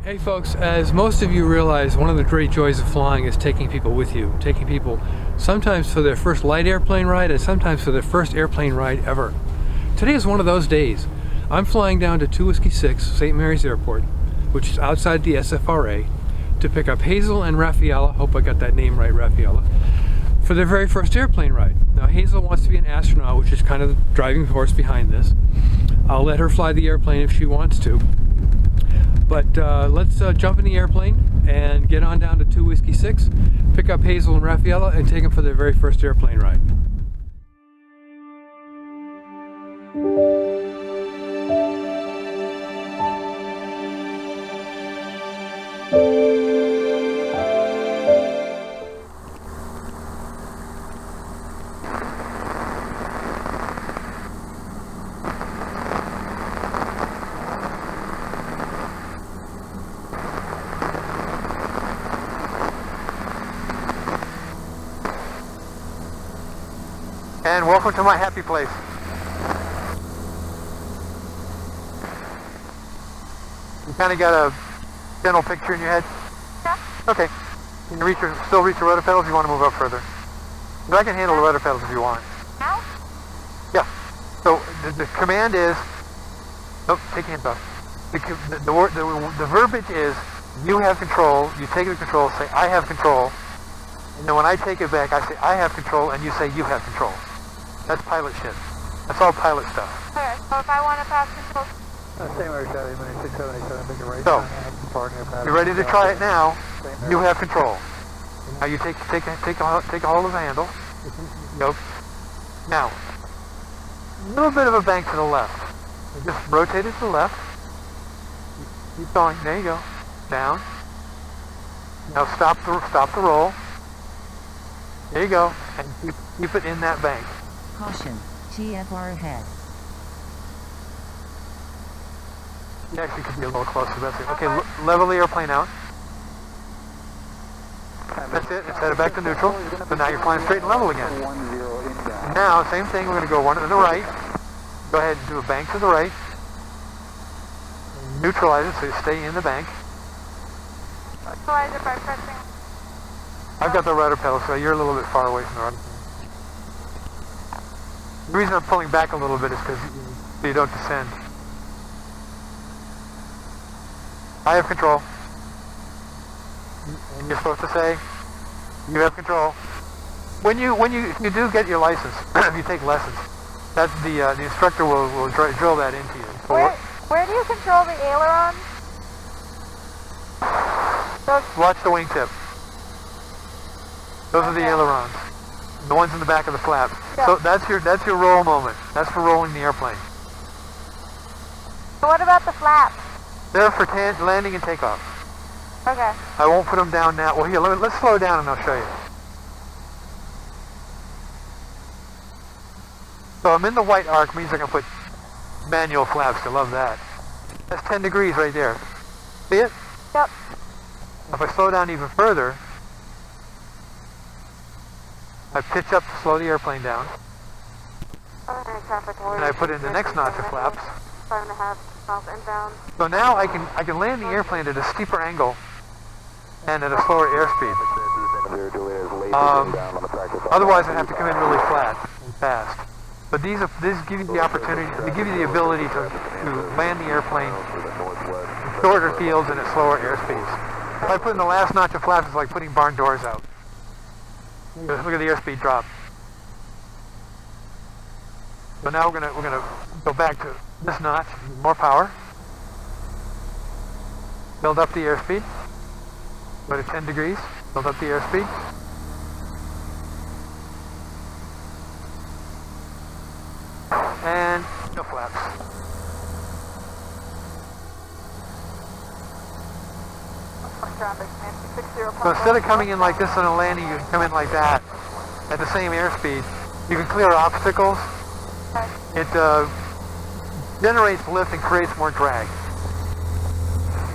Hey folks, as most of you realize, one of the great joys of flying is taking people with you. Taking people sometimes for their first light airplane ride and sometimes for their first airplane ride ever. Today is one of those days. I'm flying down to 2 Whiskey 6 St. Mary's Airport, which is outside the SFRA, to pick up Hazel and Raphaelle, hope I got that name right, Raphaelle, for their very first airplane ride. Now Hazel wants to be an astronaut, which is kind of the driving force behind this. I'll let her fly the airplane if she wants to. But let's jump in the airplane and get on down to 2 Whiskey 6, pick up Hazel and Raphaelle, and take them for their very first airplane ride. And welcome to my happy place. You kind of got a general picture in your head? Yeah. Okay. Can you still reach the rudder pedals if you want to move up further? But I can handle the rudder pedals if you want. Now? Yeah. So the command is, nope, take your hands off. The verbiage is, you have control, you take the control, say, I have control. And then when I take it back, I say, I have control, and you say, you have control. That's pilot shit. That's all pilot stuff. Okay, so if I want to pass control... So, you're ready to try it now. You have control. Now you take a hold of the handle. Nope. Now, a little bit of a bank to the left. Just rotate it to the left. Keep going. There you go. Down. Now stop the roll. There you go. And keep it in that bank. Caution, GFR ahead. You actually could be a little closer. That's it. Okay, level the airplane out. That's it. It's headed back to neutral. So now you're flying straight and level again. And now, same thing. We're going to go one to the right. Go ahead and do a bank to the right. Neutralize it so you stay in the bank. Neutralize it by pressing... I've got the rudder pedal, so you're a little bit far away from the rudder. The reason I'm pulling back a little bit is because so you don't descend. I have control. And you're supposed to say, you have control. When you do get your license, if you take lessons, that the instructor will drill that into you. Where do you control the aileron? Watch the wingtip. Those are the ailerons. The ones in the back of the flap. Yeah. So that's your roll moment. That's for rolling the airplane. So what about the flaps? They're for landing and takeoff. Okay. I won't put them down now. Well, here, let's slow down and I'll show you. So I'm in the white arc, means I can put manual flaps. I love that. That's 10 degrees right there. See it? Yep. If I slow down even further, I pitch up to slow the airplane down. And I put in the next notch of flaps. 5.5 miles inbound. So now I can land the airplane at a steeper angle and at a slower airspeed. Otherwise I'd have to come in really flat and fast. But these give you the opportunity, they give you the ability to land the airplane in shorter fields and at slower airspeeds. If I put in the last notch of flaps, it's like putting barn doors out. Look at the airspeed drop. So now we're gonna go back to this notch, more power. Build up the airspeed. Go to 10 degrees. Build up the airspeed. And no flaps. So instead of coming in like this on a landing, you can come in like that at the same airspeed. You can clear obstacles. It generates lift and creates more drag.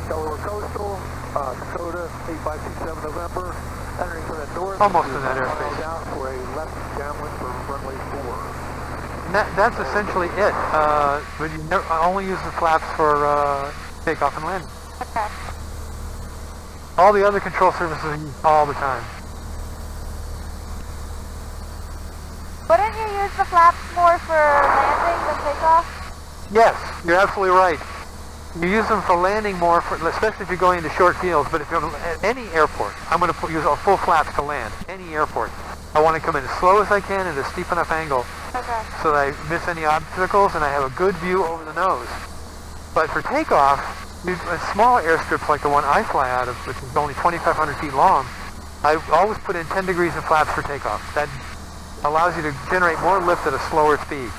Delaware Coastal, Dakota, 8567 November, entering for the north. Almost in that airspace. Down for a left downwind for runway 4. And that's essentially it. But you only use the flaps for takeoff and landing. Okay. All the other control surfaces are used all the time. Wouldn't you use the flaps more for landing than takeoff? Yes, you're absolutely right. You use them for landing more, especially if you're going into short fields. But if you're at any airport, I'm going to use a full flaps to land. Any airport. I want to come in as slow as I can at a steep enough angle Okay. so that I miss any obstacles and I have a good view over the nose. But for takeoff, small airstrips like the one I fly out of, which is only 2,500 feet long, I always put in 10 degrees of flaps for takeoff. That allows you to generate more lift at a slower speed.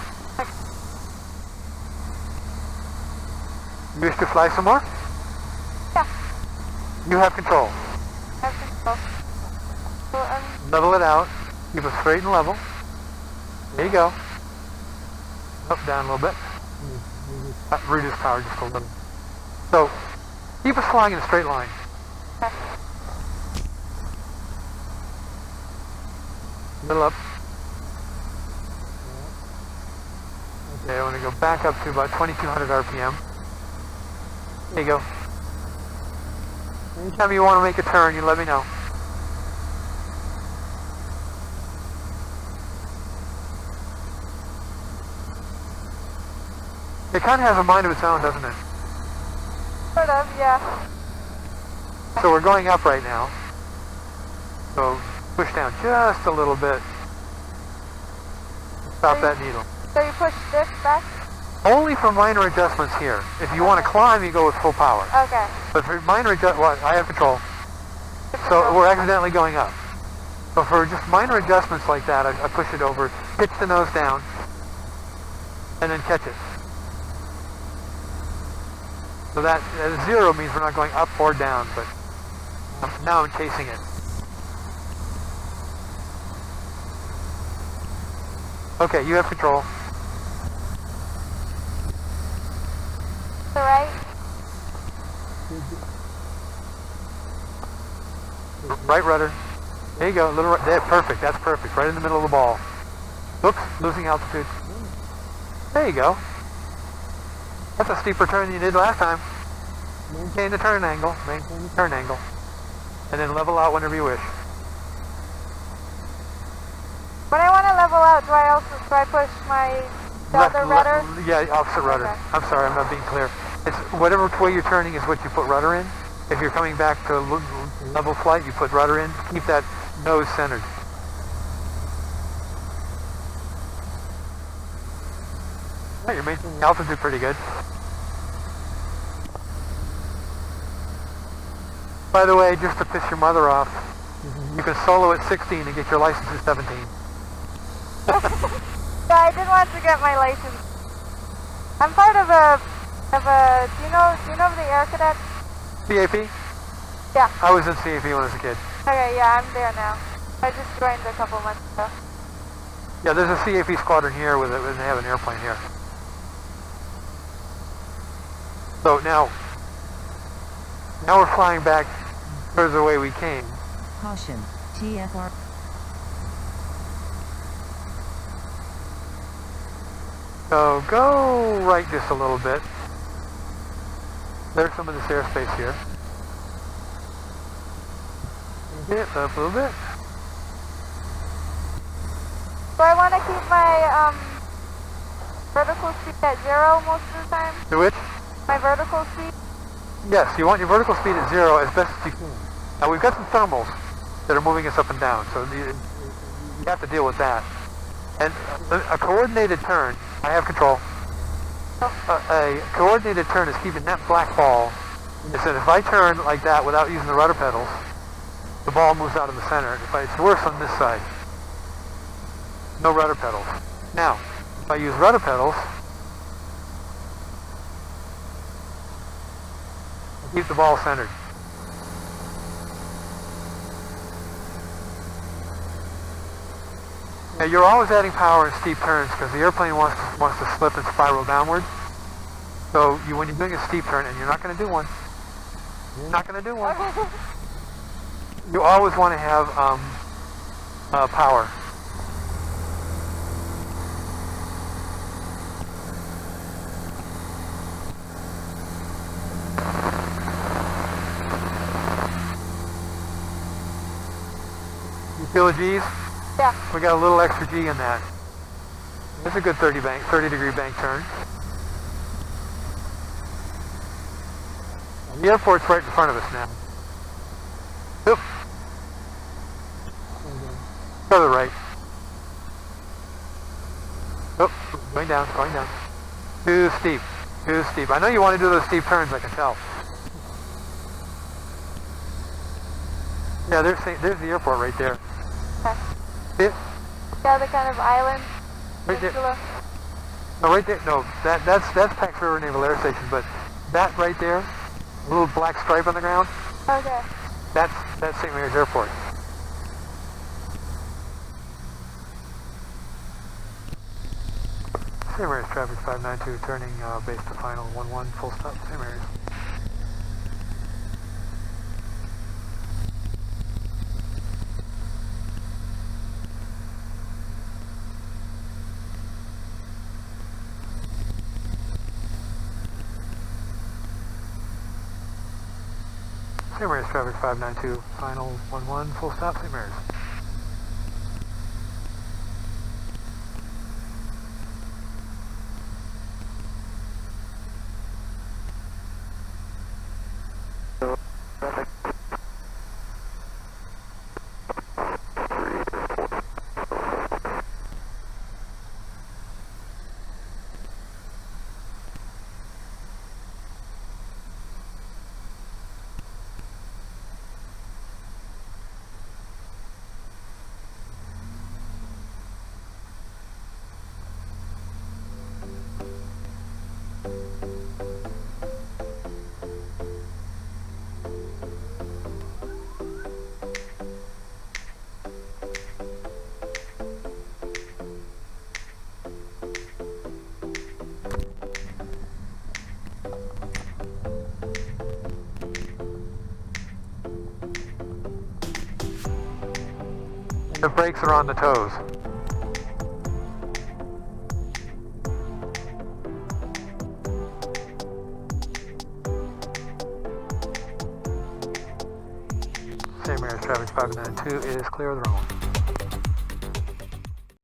You wish to fly some more? Yeah. You have control. I have control. Well, Level it out. Keep it straight and level. There you go. Up, down a little bit. Reduce power just a little. So, keep us flying in a straight line. okay. Little up. Okay, I want to go back up to about 2,200 RPM. There you go. Anytime you want to make a turn, you let me know. It kind of has a mind of its own, doesn't it? Sort of, yeah. So we're going up right now. So push down just a little bit. Stop that needle. So you push this back? Only for minor adjustments here. If you want to climb, you go with full power. Okay. But for minor adjustments, I have control. So we're accidentally going up. So for just minor adjustments like that, I push it over, pitch the nose down, and then catch it. So that zero means we're not going up or down, but now I'm chasing it. Okay, you have control. To the right? Right rudder. There you go, little right there, perfect, that's perfect. Right in the middle of the ball. Oops, losing altitude. There you go. That's a steeper turn than you did last time. Maintain the turn angle, maintain the turn angle. And then level out whenever you wish. When I want to level out, do I push the other rudder? Yeah, opposite rudder. Okay. I'm sorry, I'm not being clear. It's whatever way you're turning is what you put rudder in. If you're coming back to level flight, you put rudder in. Keep that nose centered. Yeah, you're maintaining altitude pretty good. By the way, just to piss your mother off, you can solo at 16 and get your license at 17. Yeah, I did want to get my license. I'm part of a, do you know the Air Cadets? CAP? Yeah. I was in CAP when I was a kid. Okay, yeah, I'm there now. I just joined a couple months ago. Yeah, there's a CAP squadron here with it, and they have an airplane here. So now we're flying back towards the way we came. Caution. TFR. So go right just a little bit. There's some of this airspace here. Get up a little bit. Do I want to keep my vertical speed at 0 most of the time? To which? My vertical speed? Yes, you want your vertical speed at 0 as best as you can. Now we've got some thermals that are moving us up and down, so you have to deal with that. And a coordinated turn, I have control. A coordinated turn is keeping that black ball. Is that if I turn like that without using the rudder pedals, the ball moves out of the center. It's worse on this side. No rudder pedals. Now, if I use rudder pedals, I keep the ball centered. Now you're always adding power in steep turns because the airplane wants to slip and spiral downward. So when you're doing a steep turn, and you're not going to do one, you always want to have power. Feel the G's? Yeah. We got a little extra G in that. It's a good 30 degree bank turn. The airport's right in front of us now. Oop. Go to the right. Oh, going down, going down. Too steep, too steep. I know you want to do those steep turns, I can tell. Yeah, there's the airport right there. Okay. See it? Yeah, the kind of island. Right there. peninsula. No, right there. No, that's Pax River Naval Air Station, but that right there, a little black stripe on the ground, Okay. that's St. Mary's Airport. St. Mary's traffic 592 turning base to final 11 full stop St. Mary's. St. Mary's traffic 592 final 11 full stop St. Mary's. The brakes are on the toes. St. Mary's traffic 592 is clear of the runway.